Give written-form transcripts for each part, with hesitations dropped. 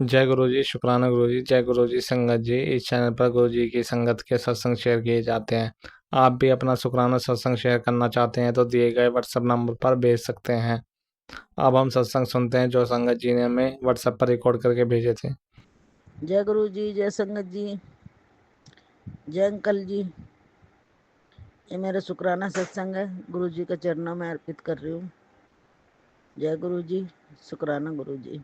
जय गुरु जी, शुक्राना गुरु जी। जय गुरु जी। संगत जी, इस चैनल पर गुरु जी की संगत के सत्संग शेयर किए जाते हैं। आप भी अपना शुक्राना सत्संग शेयर करना चाहते हैं तो दिए गए व्हाट्सएप नंबर पर भेज सकते हैं। अब हम सत्संग सुनते हैं जो संगत जी ने हमें व्हाट्सएप पर रिकॉर्ड करके भेजे थे। जय गुरु जी, जय संगत जी, जय अंकल जी। ये मेरा शुक्राना सत्संग है, गुरु जी के चरणों में अर्पित कर रही हूँ। जय गुरु जी, शुक्राना गुरु जी।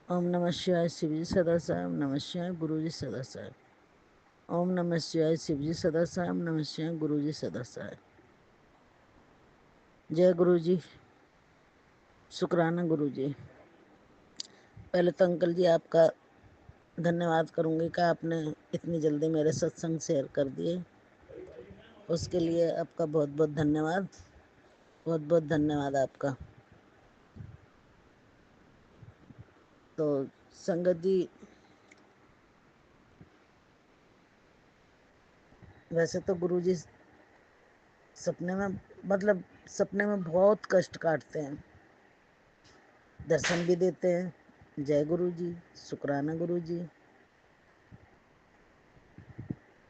ओम नमः शिवाय, शिव जी सदा साई। ओम नमः शिवाय, गुरु जी सदा साई। ओम नमः शिवाय, शिव जी सदा साई। ओम नमः शिवाय, गुरु जी सदा साई। जय गुरु जी, शुक्राना गुरु जी। पहले तो अंकल जी आपका धन्यवाद करूँगी कि आपने इतनी जल्दी मेरे सत्संग शेयर कर दिए। उसके लिए आपका बहुत बहुत धन्यवाद, बहुत बहुत धन्यवाद आपका। तो संगत जी, वैसे तो गुरु जी सपने में मतलब सपने में बहुत कष्ट काटते हैं, दर्शन भी देते हैं। जय गुरु जी, शुक्राना गुरु जी।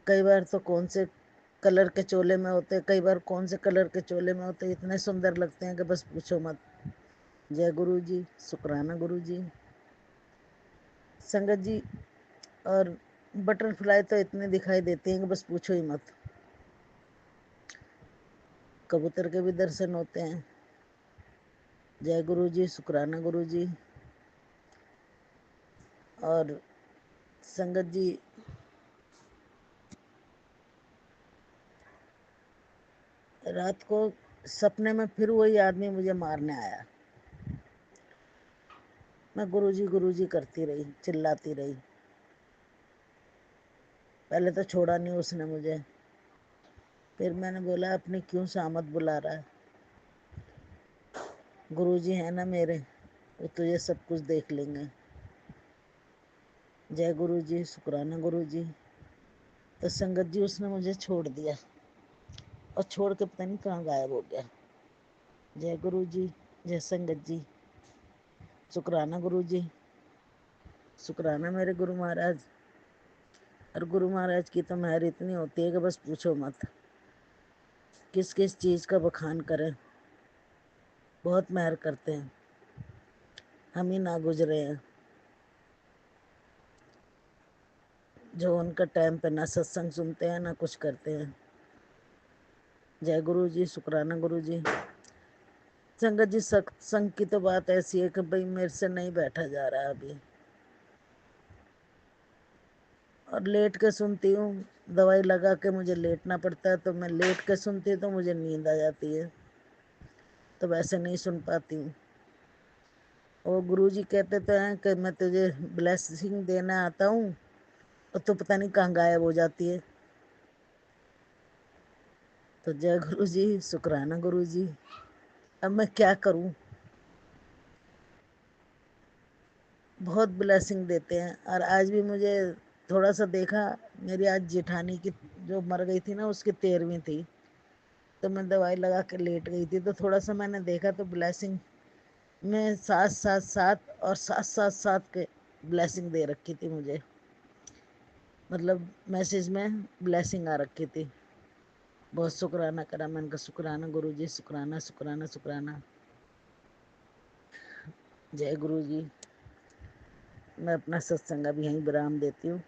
कई बार तो कौन से कलर के चोले में होते, कई बार कौन से कलर के चोले में होते, इतने सुंदर लगते हैं कि बस पूछो मत। जय गुरु जी, शुक्राना गुरु जी। संगत जी, और बटरफ्लाई तो इतने दिखाई देते हैं कि बस पूछो ही मत। कबूतर के भी दर्शन होते हैं। जय गुरु जी, शुक्राना गुरु जी। और संगत जी, रात को सपने में फिर वही आदमी मुझे मारने आया। मैं गुरु जी करती रही, चिल्लाती रही। पहले तो छोड़ा नहीं उसने मुझे। फिर मैंने बोला अपनी क्यों सामत बुला रहा है, गुरु जी है ना मेरे, वो तुझे सब कुछ देख लेंगे। जय गुरु जी, शुक्राना गुरु जी। तो संगत जी उसने मुझे छोड़ दिया और छोड़ के पता नहीं कहाँ गायब हो गया। जय गुरु जी, जय संगत जी, शुक्राना गुरु जी, शुक्राना मेरे गुरु महाराज। और गुरु महाराज की तो मेहर इतनी होती है कि बस पूछो मत। किस किस चीज़ का बखान करें, बहुत मेहर करते हैं। हम ही ना गुजरे हैं जो उनका टाइम पे ना सत्संग सुनते हैं ना कुछ करते हैं। जय गुरु जी, शुक्राना गुरु जी। संगत जी, सत्संग की तो बात ऐसी है कि भाई मेरे से नहीं बैठा जा रहा है अभी, और लेट के सुनती हूँ। दवाई लगा के मुझे लेटना पड़ता है, तो मैं लेट के सुनती हूँ तो मुझे नींद आ जाती है, तो वैसे नहीं सुन पाती हूँ। और गुरु जी कहते तो हैं कि मैं तुझे ब्लेसिंग देने आता हूँ, और तो पता नहीं कहाँ गायब हो जाती है। तो जय गुरु जी, शुक्राना गुरु जी। अब मैं क्या करूँ, बहुत ब्लेसिंग देते हैं। और आज भी मुझे थोड़ा सा देखा, मेरी आज जेठानी की जो मर गई थी ना, उसकी 13वीं थी, तो मैं दवाई लगा के लेट गई थी, तो थोड़ा सा मैंने देखा तो ब्लेसिंग में सात सात सात और सात सात सात के ब्लेसिंग दे रखी थी मुझे, मतलब मैसेज में ब्लेसिंग आ रखी थी। बहुत शुक्राना करा मैंने कहा, शुक्राना गुरु जी, शुक्राना शुक्राना शुक्राना। जय गुरु जी। मैं अपना सत्संग अभी यहीं विराम देती हूँ,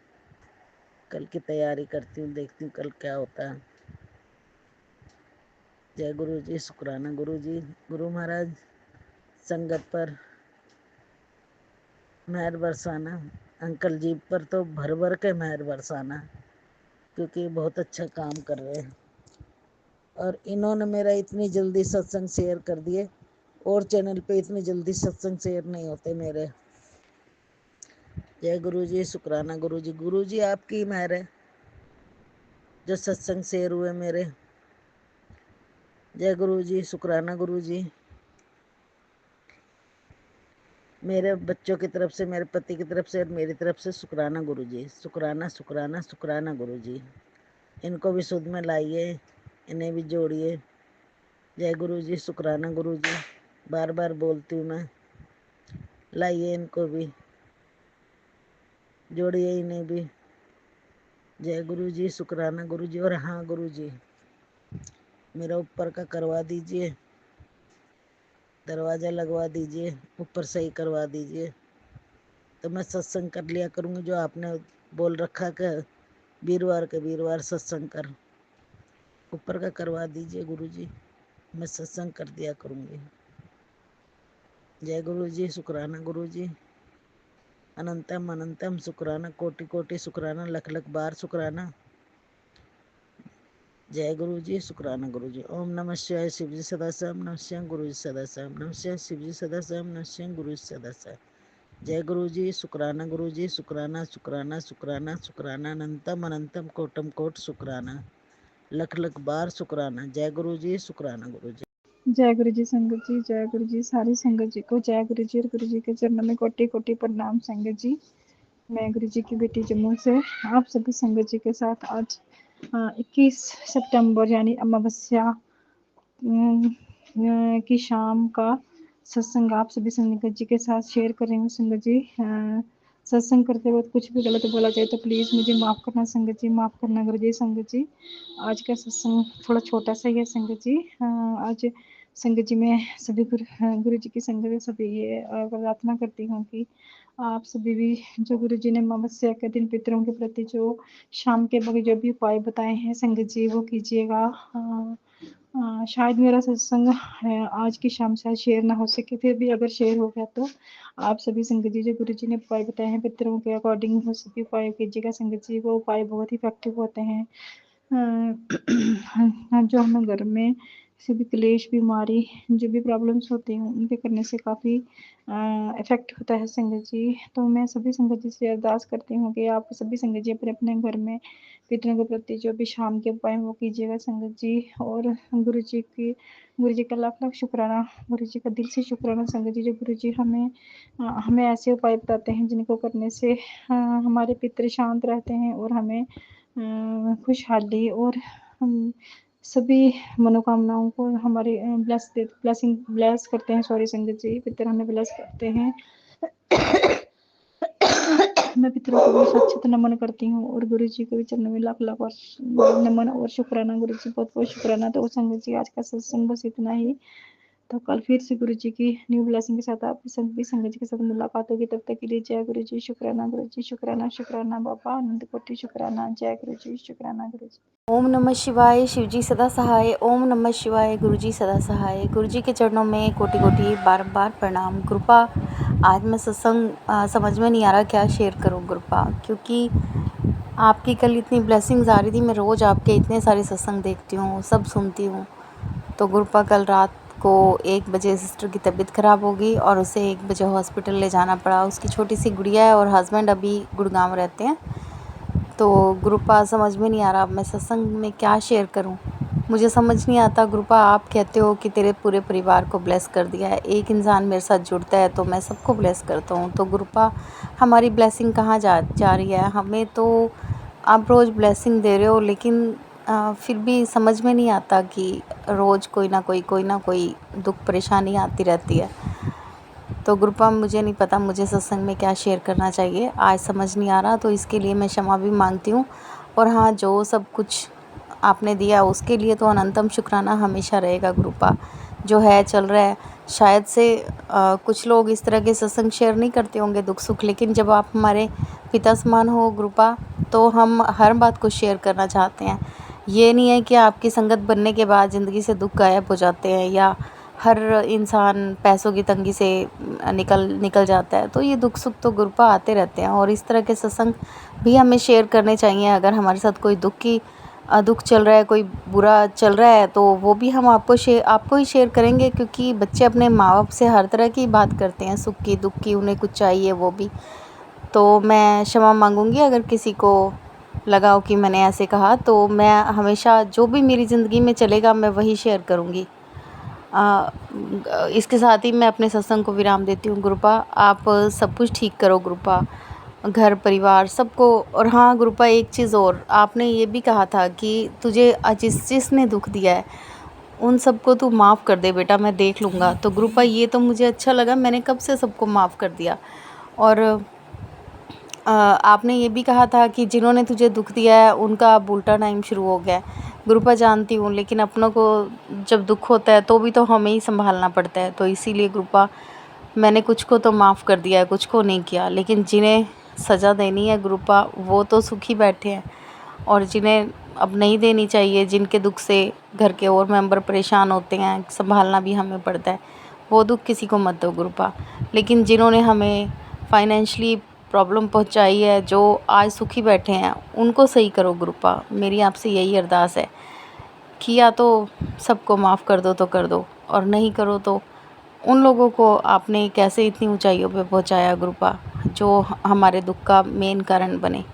कल की तैयारी करती हूँ, देखती हूँ कल क्या होता है। जय गुरु जी, शुक्राना गुरु जी। गुरु महाराज संगत पर मेहर बरसाना, अंकल जी पर तो भर भर के मेहर बरसाना, क्योंकि बहुत अच्छा काम कर रहे हैं। और इन्होंने मेरा इतनी जल्दी सत्संग शेयर कर दिए, और चैनल पे इतनी जल्दी सत्संग शेयर नहीं होते मेरे। जय गुरु जी, शुक्राना गुरु जी। गुरु जी आपकी मेहर है जो सत्संग शेयर हुए मेरे। जय गुरु जी, शुक्राना गुरु जी। मेरे बच्चों की तरफ से, मेरे पति की तरफ से और मेरी तरफ से शुक्राना गुरु जी, शुक्राना शुक्राना शुक्राना गुरु जी। इनको भी सुध में लाइए, इन्हें भी जोड़िए। जय गुरु जी, शुक्राना गुरु जी। बार बार बोलती हूँ मैं, लाइए इनको भी, जोड़िए इन्हें भी। जय गुरु जी, शुक्राना गुरु जी। और हाँ गुरु जी, मेरा ऊपर का करवा दीजिए, दरवाज़ा लगवा दीजिए, ऊपर सही करवा दीजिए, तो मैं सत्संग कर लिया करूँगी। जो आपने बोल रखा कि वीरवार के वीरवार सत्संग कर, ऊपर का करवा दीजिए गुरु जी, मैं सत्संग कर दिया करूँगी। जय गुरु जी, शुक्राना गुरु जी। अनंतम अनंतम शुक्राना, कोटि कोटि शुक्राना, लख लख बार शुक्राना। जय गुरु जी, शुक्राना गुरु जी। ओम नमः शिवाय। शिव जी सदा सर्वम नमः शिवाय, गुरु जी सदा सर्वम नमः शिवाय, शिव जी सदा सर्वम नमः शिवाय, गुरु जी सदा सर्वम। जय गुरु जी, शुक्राना गुरु जी। शुक्राना शुक्राना शुक्राना शुक्राना, अनंतम अनंतम कोटम कोट शुक्राना, लख लख बार शुक्राना। जय गुरु जी, शुक्राना गुरु जी। जय गुरु जी संगत जी, जय गुरु जी सारी संगत जी को जय गुरु जी। और गुरु जी के चरणों में कोटि कोटि प्रणाम संगत जी। मैं गुरु जी की बेटी जम्मू से आप सभी संगत जी के साथ आज 21 सितंबर यानी अमावस्या की शाम का सत्संग आप सभी संगत जी के साथ शेयर कर रही हूँ संगत जी। सत्संग करते वक्त कुछ भी गलत बोला जाए तो प्लीज़ मुझे माफ़ करना संगत जी, माफ़ करना गुरु जी। संगत जी आज का सत्संग थोड़ा छोटा सा ही है संगत जी। आज संगत जी मैं सभी गुरु जी की संगत में सभी ये प्रार्थना करती हूँ कि आप सभी भी जो गुरु जी ने अमावस्या के दिन पितरों के प्रति जो शाम के वक्त जो भी उपाय बताए हैं संगत जी वो कीजिएगा। शायद मेरा सत्संग है आज की शाम शायद शेयर ना हो सके, फिर भी अगर शेयर हो गया तो आप सभी संगत जी जो गुरु जी ने उपाय बताए हैं पितरों के अकॉर्डिंग वो सभी उपाय कीजिएगा संगत जी। वो उपाय बहुत ही इफेक्टिव होते हैं। जो हमें घर में किसी भी क्लेश बीमारी जो भी प्रॉब्लम्स होती हैं उनके करने से काफ़ी इफेक्ट होता है संगत जी। तो मैं सभी संगत जी से अरदास करती हूँ कि आप सभी संगत जी अपने अपने घर में पितरों के प्रति जो भी शाम के उपाय वो कीजिएगा संगत जी। और गुरु जी का लाख लाख शुक्राना, गुरु जी का दिल से शुक्राना संगत जी जो गुरु जी हमें ऐसे उपाय बताते हैं जिनको करने से हमारे पितृ शांत रहते हैं और हमें खुशहाली और हम सभी मनोकामनाओं को हमारी ब्लेस करते हैं। सॉरी संगत जी, पितर हमें ब्लेस करते हैं। मैं पितरों को भी सच्चित नमन करती हूँ और गुरु जी के भी चरणों में लाख लाख नमन और शुक्राना गुरु जी, बहुत बहुत शुक्राना। तो संगत जी आज का सत्संग बस इतना ही। तो कल फिर से गुरु जी की न्यू ब्लेसिंग के साथ आपकी सभी संगत जी के साथ मुलाकात होगी। तब तक के लिए जय गुरु जी, शुक्राना गुरु जी, शुक्राना शुक्राना बाबा आनंद कोटि शुक्राना। जय गुरु जी, शुक्राना गुरु जी। ओम नमः शिवाय। शिव जी सदा सहाय। ओम नमः शिवाय। गुरु जी सदा सहाय। गुरु जी के चरणों में कोटि कोटि बार प्रणाम। कृपा आज मैं सत्संग समझ में नहीं आ रहा क्या शेयर करूं कृपा, क्योंकि आपकी कल इतनी ब्लेसिंग्स आ रही थी। मैं रोज़ आपके इतने सारे सत्संग देखती हूँ, सब सुनती हूँ। तो कृपा कल रात को 1 बजे सिस्टर की तबीयत ख़राब हो गई और उसे 1 बजे हॉस्पिटल ले जाना पड़ा। उसकी छोटी सी गुड़िया है और हस्बैंड अभी गुड़गांव रहते हैं। तो गुरुपा समझ में नहीं आ रहा अब मैं सत्संग में क्या शेयर करूं। मुझे समझ नहीं आता गुरुपा, आप कहते हो कि तेरे पूरे परिवार को ब्लेस कर दिया है। एक इंसान मेरे साथ जुड़ता है तो मैं सबको ब्लेस करता हूं। तो गुरुपा हमारी ब्लेसिंग कहाँ जा रही है? हमें तो आप रोज़ ब्लेसिंग दे रहे हो, लेकिन फिर भी समझ में नहीं आता कि रोज़ कोई ना कोई दुख परेशानी आती रहती है। तो ग्रुपा मुझे नहीं पता मुझे सत्संग में क्या शेयर करना चाहिए, आज समझ नहीं आ रहा। तो इसके लिए मैं क्षमा भी मांगती हूँ। और हाँ, जो सब कुछ आपने दिया उसके लिए तो अनंतम शुक्राना हमेशा रहेगा। ग्रुपा जो है चल रहा है, शायद से कुछ लोग इस तरह के सत्संग शेयर नहीं करते होंगे दुख सुख, लेकिन जब आप हमारे पिता समान हो ग्रुपा तो हम हर बात को शेयर करना चाहते हैं। ये नहीं है कि आपकी संगत बनने के बाद ज़िंदगी से दुख गायब हो जाते हैं या हर इंसान पैसों की तंगी से निकल जाता है। तो ये दुख सुख तो गुरुपा आते रहते हैं और इस तरह के सत्संग भी हमें शेयर करने चाहिए। अगर हमारे साथ कोई दुख चल रहा है, कोई बुरा चल रहा है, तो वो भी हम आपको ही शेयर करेंगे, क्योंकि बच्चे अपने माँ बाप से हर तरह की बात करते हैं, सुख की दुख की, उन्हें कुछ चाहिए वो भी। तो मैं क्षमा मांगूंगी अगर किसी को लगा हो कि मैंने ऐसे कहा। तो मैं हमेशा जो भी मेरी ज़िंदगी में चलेगा मैं वही शेयर करूँगी। इसके साथ ही मैं अपने सत्संग को विराम देती हूँ। गुरुपा आप सब कुछ ठीक करो गुरुपा, घर परिवार सबको। और हाँ गुरुपा, एक चीज़ और, आपने ये भी कहा था कि तुझे जिसने दुख दिया है उन सबको तू माफ़ कर दे बेटा, मैं देख लूँगा। तो गुरुपा ये तो मुझे अच्छा लगा, मैंने कब से सबको माफ़ कर दिया। और आपने ये भी कहा था कि जिन्होंने तुझे दुख दिया है उनका अब उल्टा टाइम शुरू हो गया है। गुरुपा जानती हूँ, लेकिन अपनों को जब दुख होता है तो भी तो हमें ही संभालना पड़ता है। तो इसीलिए गुरुपा मैंने कुछ को तो माफ़ कर दिया है, कुछ को नहीं किया। लेकिन जिन्हें सज़ा देनी है गुरुपा, वो तो सुखी बैठे हैं, और जिन्हें अब नहीं देनी चाहिए, जिनके दुख से घर के और मेंबर परेशान होते हैं, संभालना भी हमें पड़ता है, वो दुख किसी को मत दो गुरुपा। लेकिन जिन्होंने हमें फाइनेंशियली प्रॉब्लम पहुंचाई है, जो आज सुखी बैठे हैं, उनको सही करो गुरुपा। मेरी आपसे यही अरदास है कि या तो सबको माफ़ कर दो तो कर दो, और नहीं करो तो उन लोगों को आपने कैसे इतनी ऊंचाइयों पे पहुंचाया गुरुपा, जो हमारे दुख का मेन कारण बने।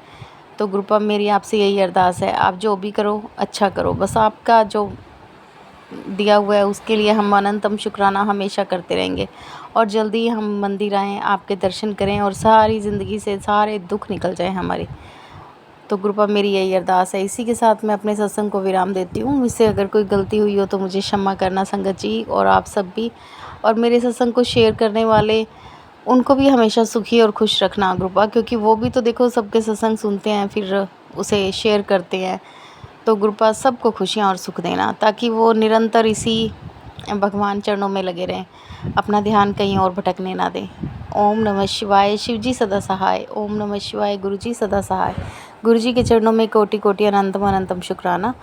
तो गुरुपा मेरी आपसे यही अरदास है, आप जो भी करो अच्छा करो, बस आपका जो दिया हुआ है उसके लिए हम अनंतम शुक्राना हमेशा करते रहेंगे। और जल्दी ही हम मंदिर आएँ, आपके दर्शन करें, और सारी ज़िंदगी से सारे दुख निकल जाएं हमारे। तो गुरुपा मेरी यही अरदास है। इसी के साथ मैं अपने सत्संग को विराम देती हूँ। मुझसे अगर कोई गलती हुई हो तो मुझे क्षमा करना संगत जी, और आप सब भी। और मेरे सत्संग को शेयर करने वाले उनको भी हमेशा सुखी और खुश रखना गुरुपा, क्योंकि वो भी तो देखो सबके सत्संग सुनते हैं, फिर उसे शेयर करते हैं। तो गुरुपा सबको खुशियाँ और सुख देना, ताकि वो निरंतर इसी भगवान चरणों में लगे रहें, अपना ध्यान कहीं और भटकने ना दें। ओम नमः शिवाय। शिव जी सदा सहाय। ओम नमः शिवाय। गुरु जी सदा सहाय। गुरु जी के चरणों में कोटि कोटि अनंतम अनंतम शुक्राना।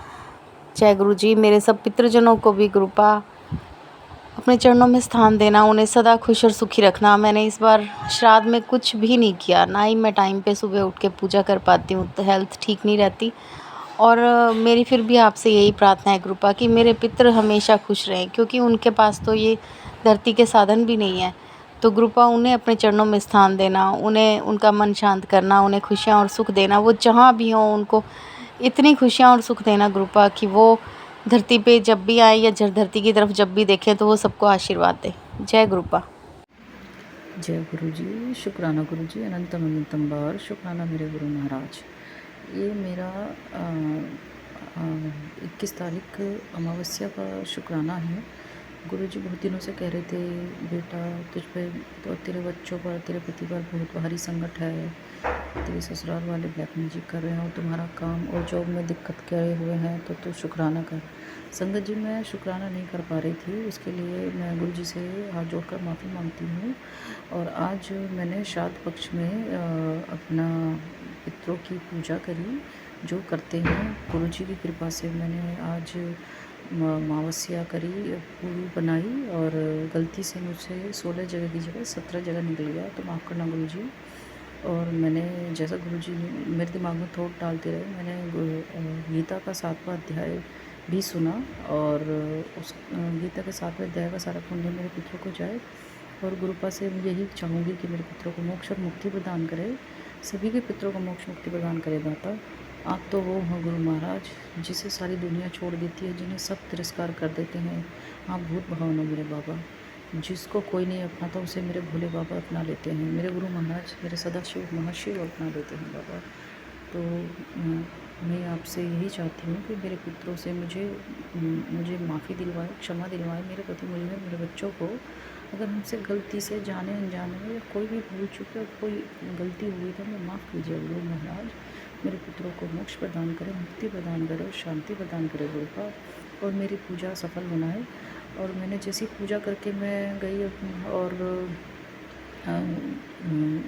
जय गुरु जी। मेरे सब पितृजनों को भी गुरुपा अपने चरणों में स्थान देना, उन्हें सदा खुश और सुखी रखना। मैंने इस बार श्राद्ध में कुछ भी नहीं किया, ना ही मैं टाइम पे सुबह उठ के पूजा कर पाती हूँ, तो हेल्थ ठीक नहीं रहती। और मेरी फिर भी आपसे यही प्रार्थना है गुरुपा कि मेरे पितृ हमेशा खुश रहें, क्योंकि उनके पास तो ये धरती के साधन भी नहीं है। तो गुरुपा उन्हें अपने चरणों में स्थान देना, उन्हें उनका मन शांत करना, उन्हें खुशियाँ और सुख देना, वो जहाँ भी हों उनको इतनी खुशियाँ और सुख देना गुरुपा कि वो धरती पे जब भी आए या धरती की तरफ जब भी देखें तो वो सबको आशीर्वाद दें। जय गुरुपा। जय गुरु जी। शुक्राना गुरु जी, अनंतम अनंतम बार शुक्राना मेरे गुरु महाराज। ये मेरा 21 तारीख अमावस्या का शुक्राना है। गुरु जी बहुत दिनों से कह रहे थे बेटा तुझ पे तो तेरे बच्चों पर, तेरे पति पर बहुत भारी संकट है, तेरे ससुराल वाले ब्लैकमेल कर रहे हैं, और तुम्हारा काम और जॉब में दिक्कत करे हुए हैं, तो तू शुक्राना कर। संगत जी मैं शुक्राना नहीं कर पा रही थी, उसके लिए मैं गुरु जी से हाथ जोड़कर माफ़ी मांगती हूँ। और आज मैंने श्राद्ध पक्ष में अपना पितरों की पूजा करी, जो करते हैं गुरु जी की कृपा से। मैंने आज अमावस्या करी, पूरी बनाई, और गलती से मुझसे 16 जगह की जगह 17 जगह निकल गया, तो माफ़ करना गुरु जी। और मैंने जैसा गुरु जी ने मेरे दिमाग में थॉट डालते रहे, मैंने गीता का 7वां अध्याय भी सुना, और उस गीता के 7वें अध्याय का सारा पुण्य मेरे पितरों को जाए। और गुरुपा से मैं यही चाहूँगी कि मेरे पितरों को मोक्ष और मुक्ति प्रदान करे, सभी के पितरों को मोक्ष मुक्ति प्रदान करे दाता। आप तो वो हैं गुरु महाराज जिसे सारी दुनिया छोड़ देती है, जिन्हें सब तिरस्कार कर देते हैं। आप भूत भावन हो मेरे बाबा, जिसको कोई नहीं अपनाता उसे मेरे भोले बाबा अपना लेते हैं। मेरे गुरु महाराज मेरे सदाशिव महाशिव अपना लेते हैं बाबा। तो मैं आपसे यही चाहती हूँ कि मेरे पितरों से मुझे माफ़ी दिलवाएं, क्षमा दिलवाएं। मेरे पति मुझे, मेरे बच्चों को अगर हमसे गलती से जाने अनजाने में कोई भी भूल चुके और कोई गलती हुई तो मैं माफ़ कीजिए गुरु महाराज। मेरे पितरों को मोक्ष प्रदान करें, मुक्ति प्रदान करें, शांति प्रदान करें गुरुपा, और मेरी पूजा सफल बनाए। और मैंने जैसी पूजा करके मैं गई, और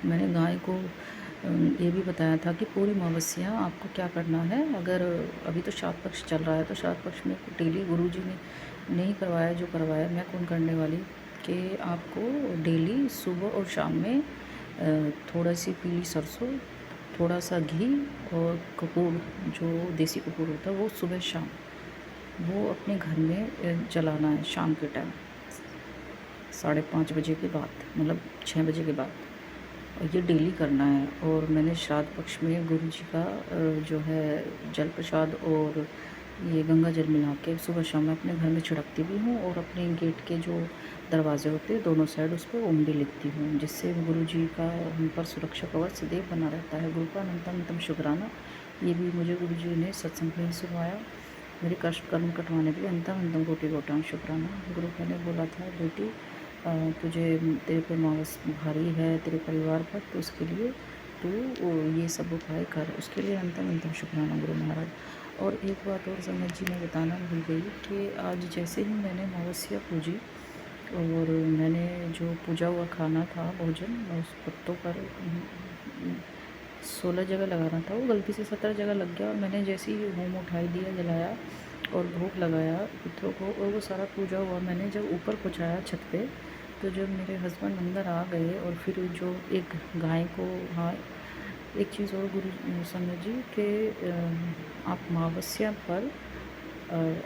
मैंने गाय को ये भी बताया था कि पूरी अमावस्या आपको क्या करना है। अगर अभी तो श्राद्ध पक्ष चल रहा है, तो श्राद्ध पक्ष में डेली गुरु जी ने नहीं करवाया, जो करवाया मैं कौन करने वाली, कि आपको डेली सुबह और शाम में थोड़ा सी पीली सरसों, थोड़ा सा घी और कपूर, जो देसी कपूर होता है, वो सुबह शाम वो अपने घर में जलाना है, शाम के टाइम 5:30 बजे के बाद, मतलब 6 बजे के बाद, और ये डेली करना है। और मैंने श्राद्ध पक्ष में गुरु जी का जो है जल प्रसाद और ये गंगा जल मिला के सुबह शाम मैं अपने घर में छिड़कती भी हूँ, और अपने गेट के जो दरवाजे होते हैं दोनों साइड उस पर ओम भी लिखती हूँ, जिससे गुरु जी का उन पर सुरक्षा कवच सदैव बना रहता है। गुरु का अनंतम अनंतम शुक्राना। ये भी मुझे गुरु जी ने सत्संग में ही सुनवाया। मेरे कष्ट कर्म कटवाने के लिए अंतम अंतम कोटि कोटांग शुक्राना। गुरु ने बोला था बेटी तुझे तेरे पे मावस भारी है तेरे परिवार पर, तो उसके लिए तू ये सब उपाय कर, उसके लिए अंतम अंतम शुक्राना गुरु महाराज। और एक बात और संगत जी मैं बताना भूल गई कि आज जैसे ही मैंने अमावस्या पूजी और मैंने जो पूजा हुआ खाना था भोजन, उस पत्तों पर 16 जगह लगाना था, वो गलती से 17 जगह लग गया। और मैंने जैसे ही होम उठाई दिया, जलाया और भोग लगाया पितरों को, और वो सारा पूजा हुआ। मैंने जब ऊपर पहुँचाया छत पे, तो जब मेरे हस्बैंड अंदर आ गए और फिर जो एक गाय को, हाँ एक चीज़ और गुरु संगत जी के आप अमावस्या पर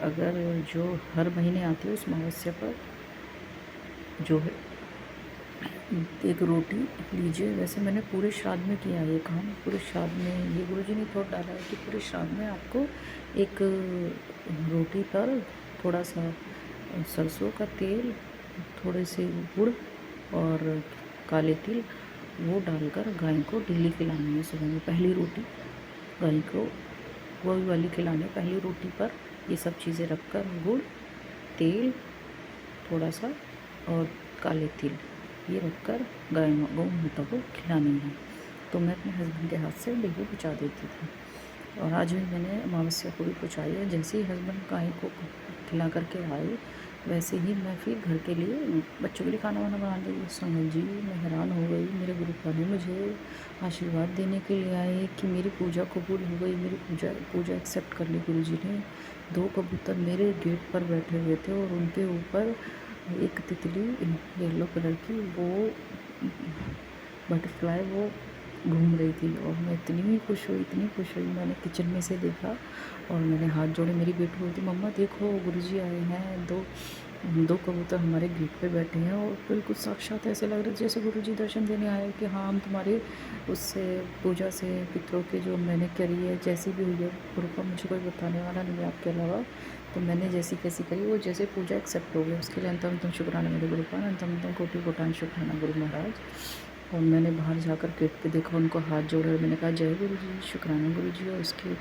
अगर जो हर महीने आती है उस अमावस्या पर जो है एक रोटी लीजिए। वैसे मैंने पूरे श्राद्ध में किया ये काम, पूरे श्राद्ध में ये गुरुजी ने थोड़ा डाला है कि पूरे श्राद्ध में आपको एक रोटी पर थोड़ा सा सरसों का तेल, थोड़े से गुड़ और काले तिल वो डालकर गाय को डेली खिलानी है। सुबह में पहली रोटी गाय को वही वाली खिलानी है। पहली रोटी पर ये सब चीज़ें रखकर गुड़, तेल थोड़ा सा और काले तिल ये रखकर गाय गौ माता को खिलानी है। तो मैं अपने हस्बैंड के हाथ से डेली पहुँचा देती थी, और आज भी मैंने अमावस्या को भी पहुँचाई है। जैसे ही हस्बैंड गाय को खिला करके आए, वैसे ही मैं फिर घर के लिए बच्चों के लिए खाना वाना बना ली। संगत जी मैं हैरान हो गई, मेरे गुरुपा ने मुझे आशीर्वाद देने के लिए आए कि मेरी पूजा कबूल हो गई, मेरी पूजा एक्सेप्ट कर ली गुरुजी ने। 2 कबूतर मेरे गेट पर बैठे हुए थे और उनके ऊपर एक तितली येलो कलर की वो बटरफ्लाई वो घूम रही थी, और मैं इतनी खुश हुई, इतनी खुश हुई। मैंने किचन में से देखा और मैंने हाथ जोड़े। मेरी बेटी बोलती मम्मा देखो गुरुजी आए हैं, दो कबूतर हमारे गेट पे बैठे हैं, और बिल्कुल साक्षात ऐसे लग रहे जैसे गुरुजी दर्शन देने आए कि हाँ हम तुम्हारे उससे पूजा से पितरों के जो मैंने करी है जैसी भी हुई है, गुरु का मुझे कोई बताने वाला नहीं है आपके अलावा, तो मैंने जैसी कैसी करी वो जैसे पूजा एक्सेप्ट हो गई। उसके लिए अंतम अंतम शुक्राना मेरे गुरु का, अंतम अंतम कोटि कोटान शुक्राना गुरु महाराज। और मैंने बाहर जाकर गेट पे देखा, उनको हाथ जोड़े और मैंने कहा जय गुरु जी, शुक्राना गुरु जी। और उसके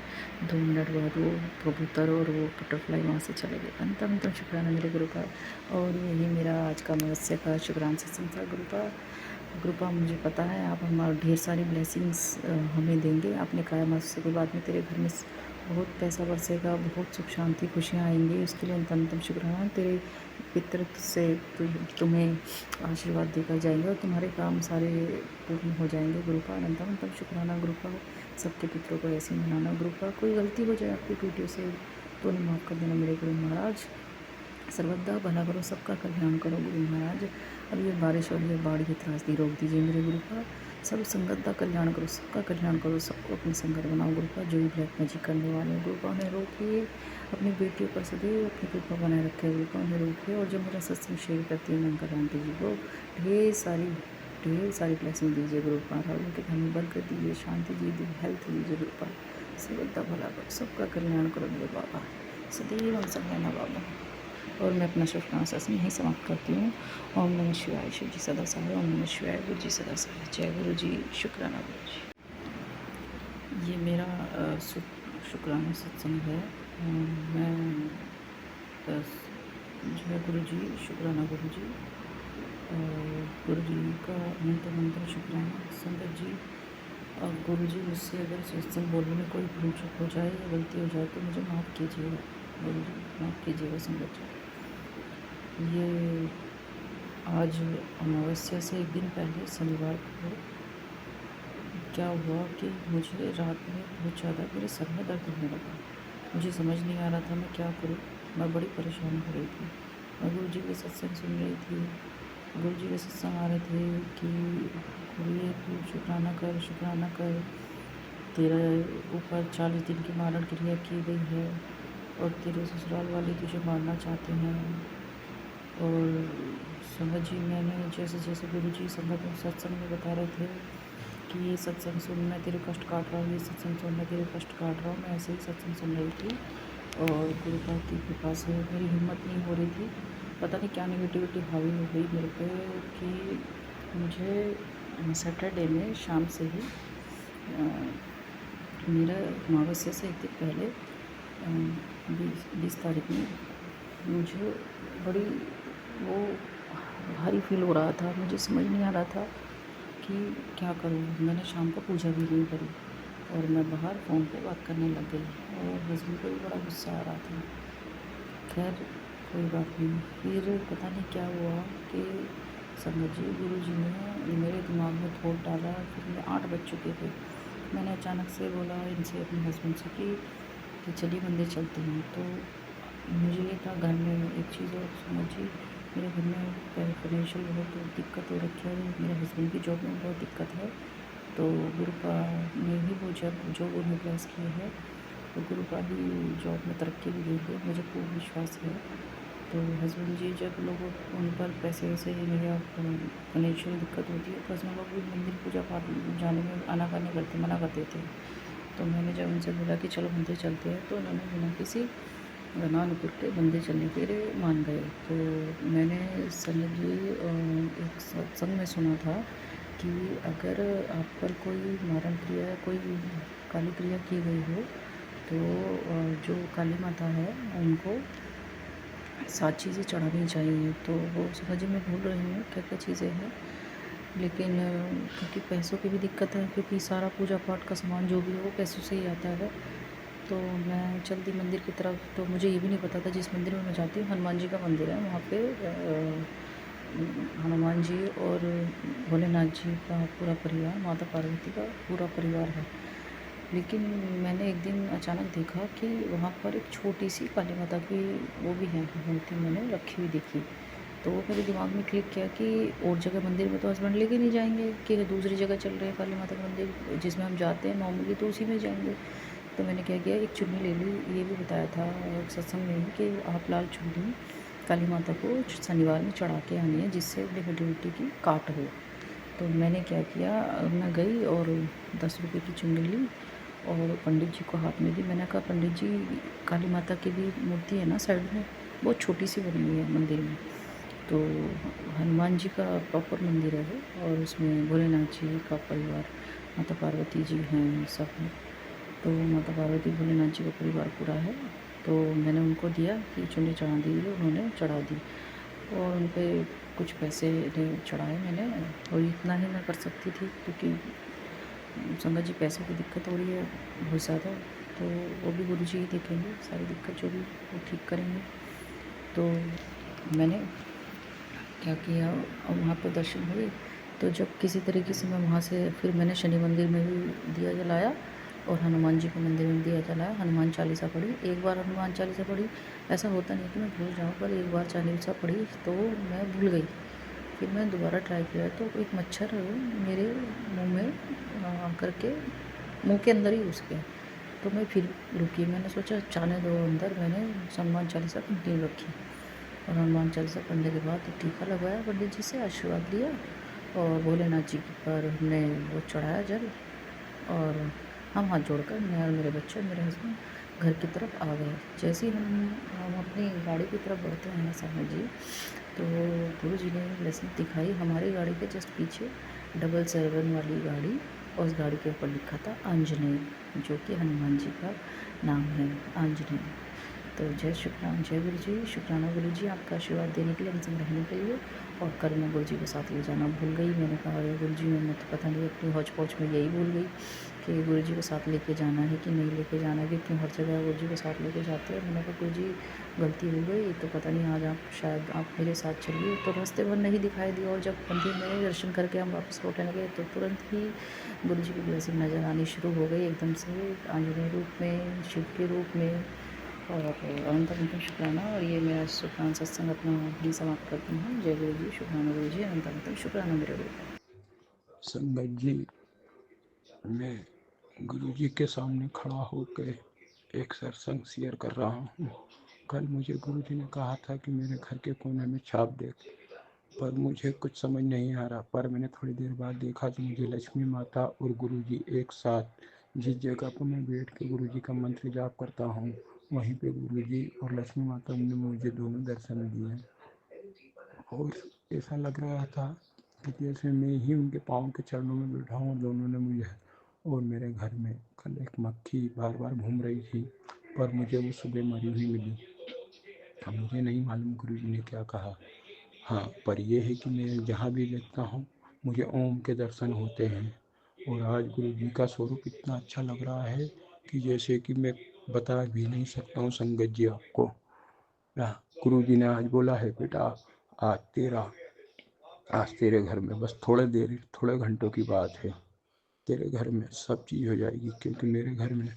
2 मिनट बाद वो कबूतर और वो बटरफ्लाई वहाँ से चले गए। अंतम अंतम शुक्राना मेरे गुरु का। और यही मेरा आज का अमावस्या का शुक्राना सत्संग था। गुरु का मुझे पता है आप हमारे ढेर सारी ब्लेसिंग्स हमें देंगे। आपने कहा अमावस्या के बाद में तेरे घर में बहुत पैसा बरसेगा, बहुत सुख शांति खुशियाँ आएंगी। उसके लिए अंतम अंतम शुक्राना। तेरे पितर से तुम्हें आशीर्वाद देकर जाएंगे और तुम्हारे काम सारे पूर्ण हो जाएंगे। गुरु का अंतम अंतम शुक्राना। गुरु का सबके पितरों को ऐसे ही मनाना। गुरु का कोई गलती हो जाए आपकी टूटियों से तो उन्हें माफ़ कर देना मेरे गुरु महाराज। सर्वदा भला करो, सबका कल्याण करो गुरु महाराज। अब ये बारिश और ये बाढ़ की त्रासदी रोक दीजिए मेरे गुरु का। सब संगत का कल्याण करो, सबका कल्याण करो, सबको अपनी संगत बनाओ गुरु का। जो भी ब्लैक मैजिक करने वाले हैं गुरु का उन्हें रोकिए, अपनी बेटियों पर सदैव अपनी कृपा बनाए रखे गुरु का, उन्हें रोकिए। और जो मेरा सत्संग शेयर करती है मंगल आंटी जी को ढेर सारी ब्लेसिंग दीजिए गुरु महाराज। उनके घर में बरकत दीजिए, शांति दीजिए, हेल्थ दीजिए गुरु का। सबका भला करो, सबका कल्याण करो मेरे बाबा, सदैव हम सब रहना बाबा। और मैं अपना शुक्राना सत्संग यहीं समाप्त करती हूँ। ओम नमः शिवाय, शिव जी सदा सहाय। ओम नमः शिवाय, गुरु जी सदा सहाय। जय गुरु जी, शुक्राना गुरु जी। ये मेरा शुक्राना सत्संग है। मैं जो है गुरु जी, शुक्राना गुरु जी, गुरु जी का मंत्र मंत्र शुक्राना संगत जी। और गुरु जी मुझसे अगर सत्संग बोलने में कोई भूल चूक हो जाए या गलती हो जाए तो मुझे माफ़ कीजिएगा गुरु जी, माफ़ कीजिएगा संगत जी। ये आज अमावस्या से एक दिन पहले शनिवार को क्या हुआ कि मुझे रात में बहुत ज़्यादा मेरे सर में दर्द होने लगा। मुझे समझ नहीं आ रहा था मैं क्या करूं, मैं बड़ी परेशान हो रही थी। मैं गुरु जी के सत्संग सुन रही थी, गुरु जी के सत्संग आ रहे थे कि गुरु तू शुक्राना कर, तेरे ऊपर 40 दिन की मारण क्रिया की गई है और तेरे ससुराल वाले तुझे मारना चाहते हैं। और संगत जी मैंने जैसे जैसे गुरु जी संगत सत्संग में बता रहे थे कि ये सत्संग सुन मैं तेरे कष्ट काट रहा हूँ, ये सत्संग सुन मैं तेरे कष्ट काट रहा हूँ, मैं ऐसे ही सत्संग सुन रही थी। और गुरु की कृपा से मेरी हिम्मत नहीं हो रही थी, पता नहीं क्या नेगेटिविटी हावी हो गई मेरे पे कि मुझे सैटरडे में शाम से ही मेरा अमावस्या से एक दिन पहले 20 तारीख में मुझे बड़ी वो भारी फील हो रहा था। मुझे समझ नहीं आ रहा था कि क्या करूँ। मैंने शाम को पूजा भी नहीं करी और मैं बाहर फ़ोन पे बात करने लग गई और हस्बैंड को भी बड़ा गुस्सा आ रहा था। खैर कोई बात नहीं। फिर पता नहीं क्या हुआ कि संगत जी गुरुजी ने मेरे दिमाग में थोप डाला। फिर मैं 8 बज चुके थे। मैंने अचानक से बोला इनसे, अपने हस्बैंड से कि चलिए मंदिर चलते हैं। तो मुझे ये था घर में एक चीज़ और समझिए, मेरे घर में फाइनेंशियल बहुत दिक्कत हो रखी है। मेरे हस्बैंड की जॉब में बहुत दिक्कत है। तो गुरुपा ने ही वो जब जॉब उन्हें प्लेस की है तो गुरुपा ही जॉब में तरक्की भी देंगे, मुझे पूर्ण विश्वास है। तो हस्बैंड जी जब लोगों उन पर पैसे वैसे या फाइनेंशियल दिक्कत होती है तो हस्बैंड लोग भी मंदिर पूजा पाठ जाने में आनाकानी करते, मना कर देते हैं। तो मैंने जब उनसे बोला कि चलो मंदिर चलते हैं तो उन्होंने बिना किसी ना नुकुर के मंदिर चलने के लिए मान गए। तो मैंने संगत जी एक सत्संग में सुना था कि अगर आप पर कोई मारण क्रिया, कोई काली क्रिया की गई हो तो जो काली माता है उनको 7 चीज़ें चढ़ानी चाहिए। तो वो समझ में भूल रही हूँ क्या क्या चीज़ें हैं, लेकिन क्योंकि पैसों की भी दिक्कत है, क्योंकि सारा पूजा पाठ का सामान जो भी है वो पैसों से ही आता है। तो मैं चल दी मंदिर की तरफ। तो मुझे ये भी नहीं पता था जिस मंदिर में मैं जाती हूँ हनुमान जी का मंदिर है। वहाँ पे हनुमान जी और भोलेनाथ जी का पूरा परिवार, माता पार्वती का पूरा परिवार है। लेकिन मैंने एक दिन अचानक देखा कि वहाँ पर एक छोटी सी काली माता की वो भी है मूर्ति, मैंने रखी हुई देखी। तो वो मेरे दिमाग में क्लिक किया कि और जगह मंदिर में तो हस्बैंड लेके नहीं जाएंगे कि दूसरी जगह चल रहे हैं काली माता का मंदिर जिसमें हम जाते हैं नॉर्मली, तो उसी में जाएंगे। तो मैंने क्या किया, एक चुन्नी ले ली। ये भी बताया था एक सत्संग में ही कि आप लाल चुन्नी काली माता को शनिवार में चढ़ा के आनी है जिससे नेगेटिविटी की काट हो। तो मैंने क्या किया, मैं गई और 10 रुपये की चुन्नी ली और पंडित जी को हाथ में दी। मैंने कहा पंडित जी काली माता की भी मूर्ति है ना साइड में, बहुत छोटी सी बनी हुई है मंदिर में। तो हनुमान जी का प्रॉपर मंदिर है वो, और उसमें भोलेनाथ जी का परिवार, माता पार्वती जी हैं सब हैं। तो माता पार्वती भोलेनाथ जी का परिवार पूरा है। तो मैंने उनको दिया कि चुन्नी चढ़ा दीजिए, उन्होंने चढ़ा दी और उन पर कुछ पैसे चढ़ाए मैंने। और इतना ही मैं कर सकती थी क्योंकि संगत जी पैसों की दिक्कत हो रही है बहुत ज़्यादा। तो वो भी गुरु जी ही देखेंगे, सारी दिक्कत जो भी वो ठीक करेंगे। तो मैंने क्या किया, और वहाँ पर दर्शन हुए। तो जब किसी तरीके से मैं वहाँ से फिर मैंने शनि मंदिर में भी दिया जलाया और हनुमान जी के मंदिर में दिया जलाया। हनुमान चालीसा पढ़ी, एक बार हनुमान चालीसा पढ़ी। ऐसा होता नहीं कि मैं भूल जाऊँ, पर एक बार चालीसा पढ़ी तो मैं भूल गई। फिर मैं दोबारा ट्राई किया तो एक मच्छर मेरे मुंह में आकर के मुंह के अंदर ही घुस गया। तो मैं फिर रुकी, मैंने सोचा जाने दो अंदर। मैंने हनुमान चालीसा कंटिन्यू रखी और हनुमान चालीसा पढ़ने के बाद टीका लगवाया, पंडित जी से आशीर्वाद लिया और भोलेनाथ जी पर हमने वो चढ़ाया जल। और हम हाथ जोड़कर, मैं और मेरे बच्चे और मेरे हस्बैंड घर की तरफ आ गए। जैसे ही हम अपनी गाड़ी की तरफ बढ़ते हैं साहब जी, तो गुरु जी ने ब्लेसिंग दिखाई। हमारी गाड़ी के जस्ट पीछे 777 वाली गाड़ी, और उस गाड़ी के ऊपर लिखा था आंजनेय, जो कि हनुमान जी का नाम है, आंजनेय। तो जय शुक्राना, जय गुरु जी, शुक्राना गुरु जी आपका आशीर्वाद देने के लिए, हमसे रहने के लिए। और कल मैं गुरु जी के साथ ले जाना भूल गई। मैंने कहा अरे गुरु जी, मैं तो पता नहीं अपनी हौच पौच में यही भूल गई कि गुरु जी को साथ लेके जाना है कि नहीं लेके जाना है, क्योंकि हर जगह गुरु जी को साथ लेके जाते हैं। मैंने कहा गुरु जी गलती हो गई, तो पता नहीं आज आप शायद आप मेरे साथ चलिए। तो रास्ते भर नहीं दिखाई दिया, और जब मंदिर में दर्शन करके हम वापस लौटने लगे तो तुरंत ही गुरु जी की ब्लेसिंग नज़र आनी शुरू हो गई एकदम से, आंजनेय रूप में, शिव के रूप में। और अनंत अनंत शुक्राना। और ये मेरा शुक्राना सत्संग अपना ही समाप्त करती हूँ। जय गुरु जी, शुक्राना गुरु जी, अनंत अनंत शुक्राना मेरे गुरु। संगत जी, मैं गुरु जी के सामने खड़ा होकर एक सत्संग शेयर कर रहा हूँ। कल मुझे गुरु जी ने कहा था कि मेरे घर के कोने में छाप देख, पर मुझे कुछ समझ नहीं आ रहा। पर मैंने थोड़ी देर बाद देखा तो मुझे लक्ष्मी माता और गुरु जी एक साथ, जिस जगह पर मैं बैठ के गुरु जी का मंत्र जाप करता हूँ, वहीं पे गुरु जी और लक्ष्मी माता ने मुझे दोनों दर्शन दिए। और ऐसा लग रहा था कि जैसे मैं ही उनके पाँव के चरणों में बैठा हूँ। दोनों ने मुझे, और मेरे घर में कल एक मक्खी बार बार घूम रही थी, पर मुझे वो सुबह मरी हुई मिली। अब मुझे नहीं मालूम गुरुजी ने क्या कहा। हाँ, पर ये है कि मैं जहाँ भी देखता हूँ मुझे ओम के दर्शन होते हैं। और आज गुरुजी का स्वरूप इतना अच्छा लग रहा है कि जैसे कि मैं बता भी नहीं सकता हूँ संगत जी आपको। गुरुजी ने आज बोला है, बेटा आज तेरे घर में बस थोड़े घंटों की बात है, तेरे घर में सब चीज़ हो जाएगी। क्योंकि मेरे घर में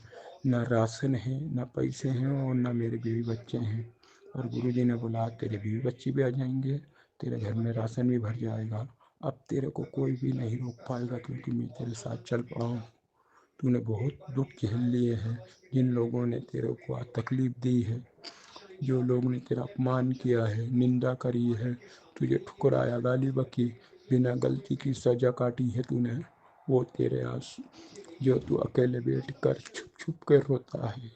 ना राशन है, ना पैसे हैं, और ना मेरे बीवी बच्चे हैं। और गुरुजी ने बोला तेरे बीवी बच्चे भी आ जाएंगे, तेरे घर में राशन भी भर जाएगा। अब तेरे को कोई भी नहीं रोक पाएगा, क्योंकि मैं तेरे साथ चल पड़ा हूँ। तूने बहुत दुख झेल लिए हैं, जिन लोगों ने तेरे को आज तकलीफ दी है, जो लोग ने तेरा अपमान किया है, निंदा करी है, तुझे ठुकराया, गाली बकी, बिना गलती की सजा काटी है तूने, वो तेरे आंसू जो तू अकेले बैठ कर छुप छुप कर रोता है,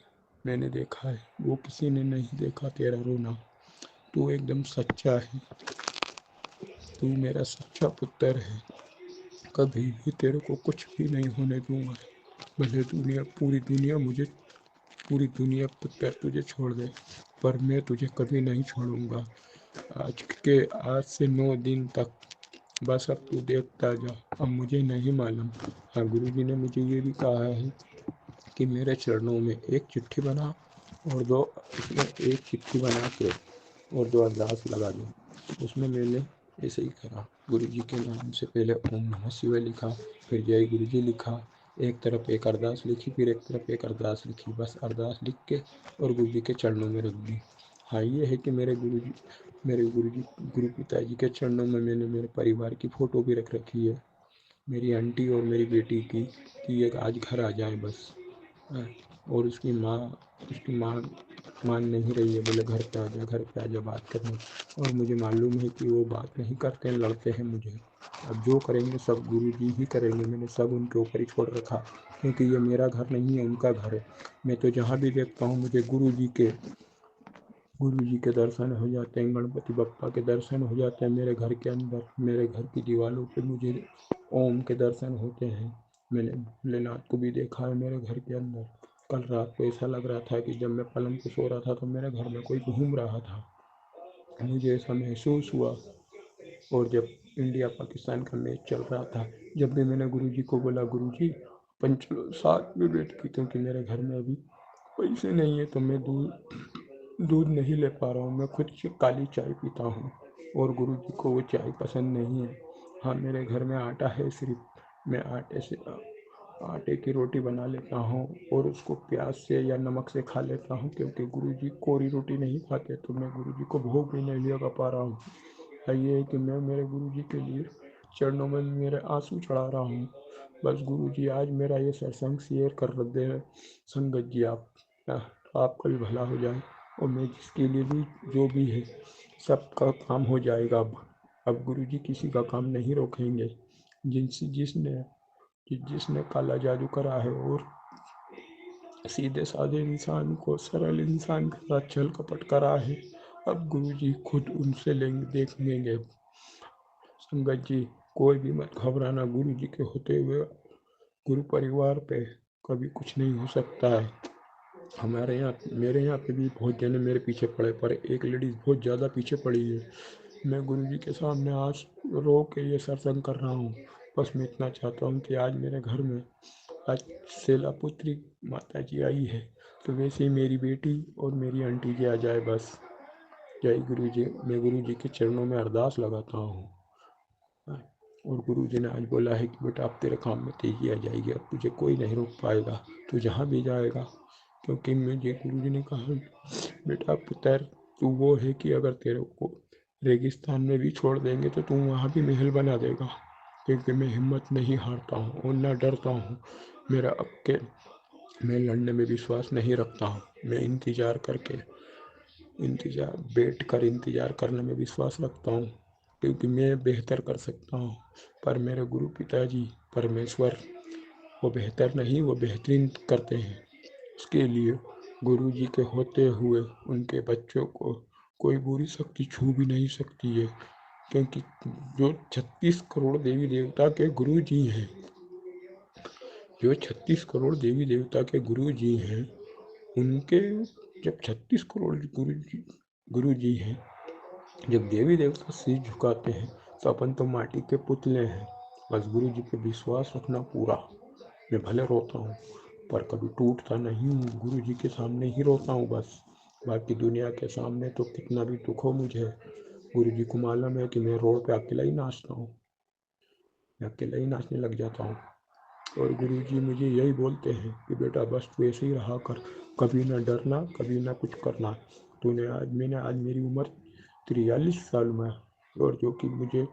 मैंने देखा है। वो किसी ने नहीं देखा तेरा रोना। तू एकदम सच्चा है, तू मेरा सच्चा पुत्र है। कभी भी तेरे को कुछ भी नहीं होने दूंगा। भले पूरी दुनिया पुत्र तुझे छोड़ दे, पर मैं तुझे कभी नहीं छोड़ूंगा। आज से 9 दिन तक बस अब तू देखता जा। अब मुझे नहीं मालूम। हाँ, गुरुजी ने मुझे ये भी कहा है कि मेरे चरणों में एक चिट्ठी बना और उसमें एक चिट्ठी बना के और 2 अरदास लगा दो। उसमें मैंने ऐसे ही करा। गुरुजी के नाम से पहले ओम नमः शिवाय लिखा, फिर जय गुरुजी लिखा, एक तरफ एक अरदास लिखी, फिर एक तरफ एक अरदास लिखी। बस अरदास लिख के और गुरुजी के चरणों में रख दी। हाँ, ये है कि मेरे गुरु पिताजी के चरणों में मैंने मेरे परिवार की फ़ोटो भी रख रखी है, मेरी आंटी और मेरी बेटी की, कि ये आज घर आ जाए बस। और उसकी माँ मान नहीं रही है, बोले घर पे आ जा बात करने। और मुझे मालूम है कि वो बात नहीं करते हैं, लड़ते हैं मुझे। अब जो करेंगे सब गुरुजी ही करेंगे, मैंने सब उनके ऊपर ही छोड़ रखा, क्योंकि ये मेरा घर नहीं है, उनका घर है। मैं तो जहाँ भी देखता हूँ मुझे गुरु जी के दर्शन हो जाते हैं, गणपति बप्पा के दर्शन हो जाते हैं मेरे घर के अंदर। मेरे घर की दीवारों पे मुझे ओम के दर्शन होते हैं। मैंने भोलेनाथ को भी देखा है मेरे घर के अंदर। कल रात को ऐसा लग रहा था कि जब मैं पलंग पे सो रहा था तो मेरे घर में कोई घूम रहा था, मुझे ऐसा महसूस हुआ। और जब इंडिया पाकिस्तान का मैच चल रहा था, जब भी मैंने गुरुजी को बोला, गुरुजी अपन चलो साथ में बैठ के, क्योंकि मेरे घर में अभी पैसे नहीं है तो मैं दूध नहीं ले पा रहा हूँ, मैं खुद से काली चाय पीता हूँ, और गुरुजी को वो चाय पसंद नहीं है। हाँ, मेरे घर में आटा है, सिर्फ मैं आटे की रोटी बना लेता हूँ और उसको प्याज से या नमक से खा लेता हूँ, क्योंकि गुरुजी कोरी रोटी नहीं खाते, तो मैं गुरुजी को भोग भी नहीं लगा पा रहा हूँ। ये है कि मैं मेरे गुरुजी के लिए चरणों में मेरे आंसू चढ़ा रहा हूँ। बस गुरुजी आज मेरा ये सत्संग शेयर कर दे संगत जी, आपका भी भला हो जाए। और मैं जिसके लिए भी जो भी है सबका काम हो जाएगा। अब गुरुजी किसी का काम नहीं रोकेंगे। जिसने काला जादू करा है और सीधे साधे इंसान को सरल इंसान के साथ छल कपट करा है, अब गुरुजी खुद उनसे देखेंगे। संगत जी, कोई भी मत घबराना, गुरुजी के होते हुए गुरु परिवार पे कभी कुछ नहीं हो सकता है। मेरे यहाँ पे भी बहुत जने मेरे पीछे पड़े, पर एक लेडीज बहुत ज़्यादा पीछे पड़ी है। मैं गुरुजी के सामने आज रो के ये सत्संग कर रहा हूँ। बस मैं इतना चाहता हूँ कि आज मेरे घर में आज शैलापुत्री माता जी आई है, तो वैसे ही मेरी बेटी और मेरी आंटी जी आ जाए बस। जय गुरु जी। मैं गुरु जी के चरणों में अरदास लगाता हूँ। और गुरु जी ने आज बोला है कि बेटा अब तेरे काम में तेजी आ जाएगी, अब तुझे कोई नहीं रोक पाएगा, तू जहाँ भी जाएगा। क्योंकि मुझे गुरु जी ने कहा, बेटा पुत्र तू वो है कि अगर तेरे को रेगिस्तान में भी छोड़ देंगे तो तू वहाँ भी महल बना देगा। क्योंकि मैं हिम्मत नहीं हारता हूँ और ना डरता हूँ। मैं लड़ने में विश्वास नहीं रखता हूँ। मैं बैठ कर इंतज़ार करने में विश्वास रखता हूँ, क्योंकि मैं बेहतर कर सकता हूँ। पर मेरे गुरु पिताजी परमेश्वर वो बेहतर नहीं, वो बेहतरीन करते हैं। उसके लिए गुरु जी के होते हुए उनके बच्चों को कोई बुरी शक्ति छू भी नहीं सकती है। क्योंकि जो 36 करोड़ देवी देवता के गुरु जी हैं, जो 36 करोड़ देवी देवता के गुरु जी हैं, उनके जब 36 करोड़ गुरु जी हैं, जब देवी देवता शीश झुकाते हैं तो अपन तो माटी के पुतले हैं। बस गुरु जी पे विश्वास रखना पूरा। मैं भले रोता हूँ पर कभी टूटता नहीं हूँ, गुरु जी के सामने ही रोता हूँ बस। बाकी दुनिया के सामने तो कितना भी दुख हो मुझे, गुरु जी को मालूम है कि मैं रोड पे अकेला ही नाचता हूँ, मैं अकेला ही नाचने लग जाता हूँ। और गुरु जी मुझे यही बोलते हैं कि बेटा बस तू ऐसे ही रहा कर, कभी ना डरना, कभी ना कुछ करना। मैंने आज मेरी उम्र 43 साल में, और जो कि मुझे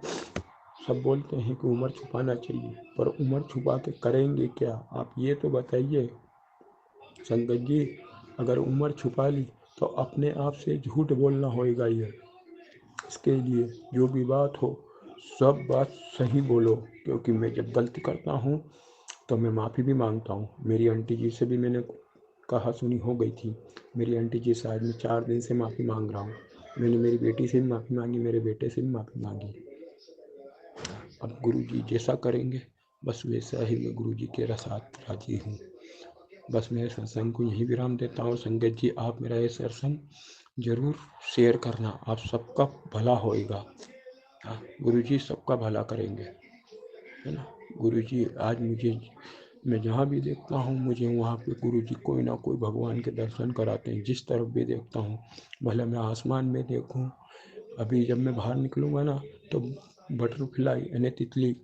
सब बोलते हैं कि उम्र छुपाना चाहिए, पर उम्र छुपा के करेंगे क्या, आप ये तो बताइए संगत जी। अगर उम्र छुपा ली तो अपने आप से झूठ बोलना होएगा। ये इसके लिए जो भी बात हो सब बात सही बोलो, क्योंकि मैं जब गलती करता हूँ तो मैं माफ़ी भी मांगता हूँ। मेरी आंटी जी से भी मैंने कहा सुनी हो गई थी, मेरी आंटी जी से आज मैं 4 दिन से माफ़ी मांग रहा हूँ। मैंने मेरी बेटी से भी माफ़ी मांगी, मेरे बेटे से भी माफ़ी मांगी। अब गुरु जी जैसा करेंगे बस वैसा ही मैं गुरु जी के साथ राजी हूँ। बस मैं सत्संग को यही विराम देता हूँ। संगत जी आप मेरा ये सत्संग जरूर शेयर करना, आप सबका भला होएगा। हाँ, गुरु जी सबका भला करेंगे, है ना। गुरु जी आज मुझे, मैं जहाँ भी देखता हूँ मुझे वहाँ पे गुरु जी कोई ना कोई भगवान के दर्शन कराते हैं। जिस तरफ भी देखता हूँ, भले मैं आसमान में देखूँ, अभी जब मैं बाहर निकलूँगा ना तो बटरफ्लाई यानी तितली,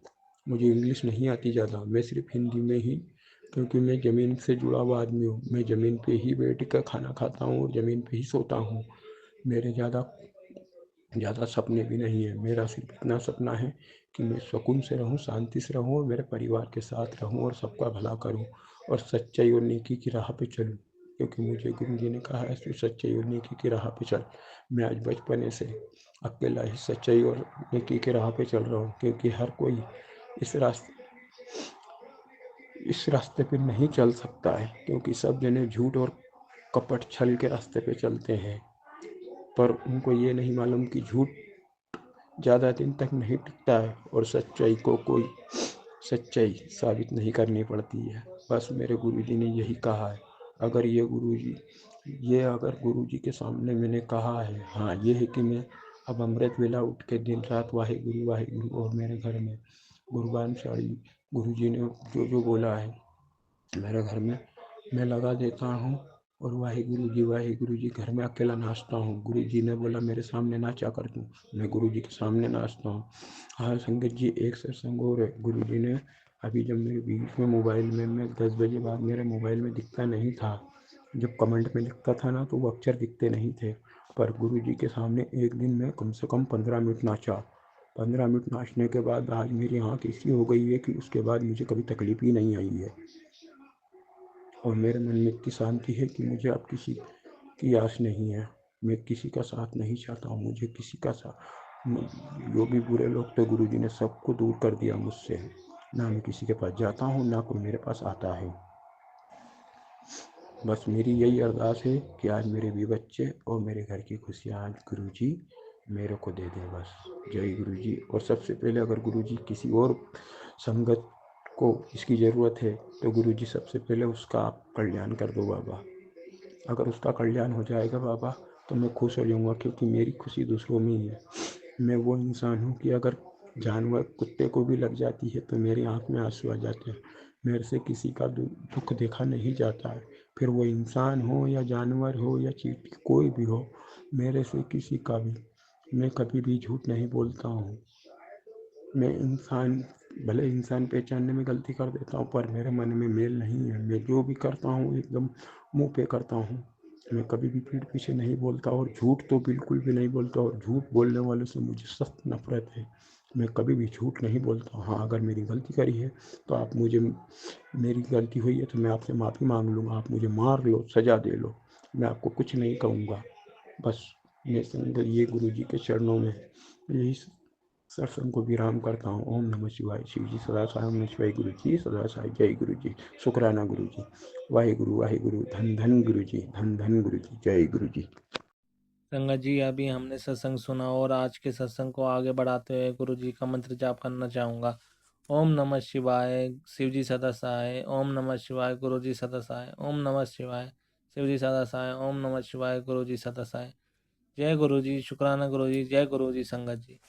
मुझे इंग्लिश नहीं आती ज़्यादा, मैं सिर्फ हिंदी में ही, क्योंकि मैं ज़मीन से जुड़ा हुआ आदमी हूँ। मैं ज़मीन पे ही बैठ कर खाना खाता हूँ और ज़मीन पे ही सोता हूँ। मेरे ज़्यादा सपने भी नहीं है। मेरा सिर्फ इतना सपना है कि मैं सुकून से रहूं, शांति से रहूं और मेरे परिवार के साथ रहूं और सबका भला करूं और सच्चाई और नेकी की राह पे चलूं, क्योंकि मुझे गुरु जी ने कहा है तू सच्चाई और नेकी की राह पे चल। मैं आज बचपने से अकेला ही सच्चाई और नेकी की राह पे चल रहा हूँ, क्योंकि हर कोई इस रास्ते पे नहीं चल सकता है, क्योंकि सब जने झूठ और कपट छल के रास्ते पे चलते हैं। पर उनको ये नहीं मालूम कि झूठ ज़्यादा दिन तक नहीं टिकता है और सच्चाई को कोई सच्चाई साबित नहीं करनी पड़ती है। बस मेरे गुरुजी ने यही कहा है। अगर अगर गुरुजी के सामने मैंने कहा है, हाँ ये है कि मैं अब अमृत वेला उठ के दिन रात वाहे गुरु, और मेरे घर में गुरबान साड़ी गुरुजी ने जो जो बोला है मेरे घर में मैं लगा देता हूँ, और वाहे गुरु जी घर में अकेला नाचता हूँ। गुरु जी ने बोला मेरे सामने नाचा कर तू, मैं गुरु जी के सामने नाचता हूँ। हाँ संगत जी एक सत्संग और है। गुरु जी ने अभी जब मेरे बीच में मोबाइल में मैं 10 बजे बाद मेरे मोबाइल में दिखता नहीं था, जब कमेंट में लिखता था ना तो वो अक्षर दिखते नहीं थे, पर गुरु जी के सामने एक दिन में कम से कम 15 मिनट नाचा। 15 मिनट नाचने के बाद आज मेरी आँख ऐसी हो गई है कि उसके बाद मुझे कभी तकलीफ ही नहीं आई है, और मेरे मन में इतनी शांति है कि मुझे अब किसी की आस नहीं है। मैं किसी का साथ नहीं चाहता हूँ, मुझे किसी का साथ, जो भी बुरे लोग थे गुरु जी ने सबको दूर कर दिया मुझसे। ना मैं किसी के पास जाता हूँ, ना कोई मेरे पास आता है। बस मेरी यही अरदास है कि आज मेरे भी बच्चे और मेरे घर की खुशियाँ आज गुरु जी मेरे को दे दें बस। जय गुरु जी। और सबसे पहले अगर गुरु जी किसी और संगत को इसकी ज़रूरत है तो गुरु जी सबसे पहले उसका आप कल्याण कर दो बाबा। अगर उसका कल्याण हो जाएगा बाबा तो मैं खुश हो जाऊँगा, क्योंकि मेरी खुशी दूसरों में ही है। मैं वो इंसान हूँ कि अगर जानवर कुत्ते को भी लग जाती है तो मेरी आँख में आंसू आ जाते हैं। मेरे से किसी का दुख देखा नहीं जाता है, फिर वो इंसान हो या जानवर हो या चींटी, कोई भी हो, मेरे से किसी का भी मैं कभी भी झूठ नहीं बोलता हूँ। मैं इंसान, भले इंसान पहचानने में गलती कर देता हूँ पर मेरे मन में मेल नहीं है। मैं जो भी करता हूँ एकदम मुंह पे करता हूँ। मैं कभी भी पीठ पीछे नहीं बोलता और झूठ तो बिल्कुल भी नहीं बोलता, और झूठ बोलने वालों से मुझे सख्त नफरत है। मैं कभी भी झूठ नहीं बोलता। हाँ अगर मेरी गलती करी है तो आप मुझे, मेरी गलती हुई है तो मैं आपसे माफ़ी मांग लूँगा, आप मुझे मार लो, सजा दे लो, मैं आपको कुछ नहीं कहूँगा। बस मैं संग ये गुरु जी के चरणों में यही सत्संग को विराम करता हूँ। ओम नमः शिवाय। शिव जी सदा साई, ओम नमः शिवाय। गुरु जी सदा साई। जय गुरु जी। शुक्राना गुरु जी। वाहे गुरु, धन धन गुरु जी, धन धन गुरु जी। जय गुरु जी। संगत जी अभी हमने सत्संग सुना और आज के सत्संग को आगे बढ़ाते हुए गुरु जी का मंत्र जाप करना चाहूँगा। ओम नमः शिवाय। शिव जी सदा सहाय। ओम नमः शिवाय। गुरु जी सदा सहाय। ओम नमः शिवाय। शिव जी सदा सहाय। ओम नमः शिवाय। गुरु जी सदा सहाय। जय गुरु जी। शुक्राना गुरु जी। जय गुरु जी संगत जी।